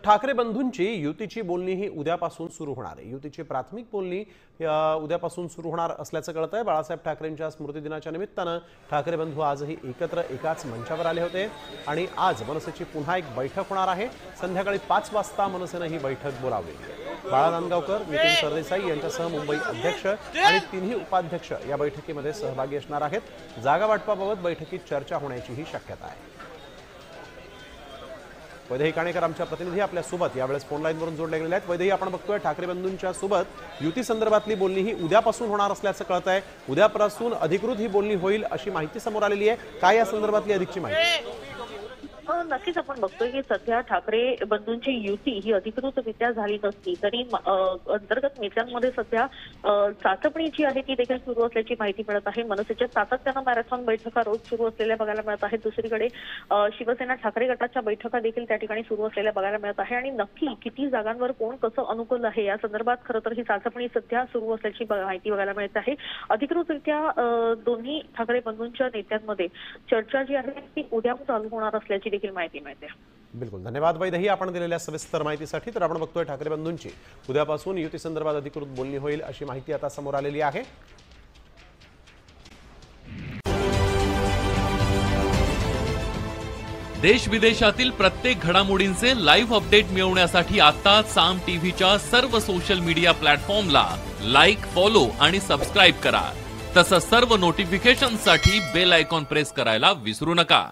ठाकरे बंधूंची युतीची बोलणी ही उद्यापासून सुरू होणार आहे। युतीची प्राथमिक बोलणी उद्यापासून सुरू होणार असल्याचं कळतंय। बाळासाहेब ठाकरेंच्या स्मृती दिनाच्या निमित्तानं ठाकरे बंधू आजही एकत्र एकाच मंचावर आले होते आणि आज मनसेची पुन्हा एक बैठक होणार आहे। संध्याकाळी 5 वाजता मनसेनं ही बैठक बोलावली। बाळा नांदगावकर, नितीन सरदेसाई यांच्यासह मुंबई अध्यक्ष आणि तिन्ही उपाध्यक्ष या बैठकीमध्ये सहभागी असणार आहेत। जागा वाटपाबाबत बैठकीत चर्चा होण्याचीही शक्यता आहे। वैदेही काणेकर आमच्या प्रतिनिधी आपल्या सोबत यावेळेस फोन लाईनवरून जोडले गेलेले आहेत। वैदेही, आपण बघतोय ठाकरे बंधूंच्या सोबत युती संदर्भातली बोलणी ही उद्यापासून होणार असल्याचं कळतंय। उद्यापासून अधिकृत ही बोलणी होईल अशी माहिती समोर आलेली आहे। काय या संदर्भातली अधिकची माहिती? नक्कीच आपण बघतोय की सध्या ठाकरे बंधूंची युती ही अधिकृतरित्या झाली नसली तरी अंतर्गत नेत्यांमध्ये सध्या चाचपणी जी आहे ती देखील सुरू असल्याची माहिती मिळत आहे। मनसेच्या सातत्यानं मॅरेथॉन बैठका रोज सुरू असलेल्या बघायला मिळत आहेत। दुसरीकडे शिवसेना ठाकरे गटाच्या बैठका देखील त्या ठिकाणी सुरू असलेल्या बघायला मिळत आहे आणि नक्की किती जागांवर कोण कसं अनुकूल आहे या संदर्भात खरं तर ही चाचपणी सध्या सुरू असल्याची माहिती बघायला मिळत आहे। अधिकृतरित्या दोन्ही ठाकरे बंधूंच्या नेत्यांमध्ये चर्चा जी आहे ती उद्या चालू होणार असल्याची देखील माहिती मिळते। बिलकुल, धन्यवाद वैदेही आपण दिलेल्या सविस्तर माहितीसाठी। तर आपण बघतोय ठाकरे बंधूंची उद्यापासून युती संदर्भात अधिकृत बोलणी होईल अशी माहिती आता समोर आलेली आहे। देश विदेशातील प्रत्येक घडामोडींचे लाईव्ह अपडेट मिळवण्यासाठी आता साम टीव्हीच्या सर्व सोशल मीडिया प्लॅटफॉर्मला लाईक, फॉलो आणि सबस्क्राईब करा। तसंच सर्व नोटिफिकेशनसाठी बेल आयकॉन प्रेस करायला विसरू नका।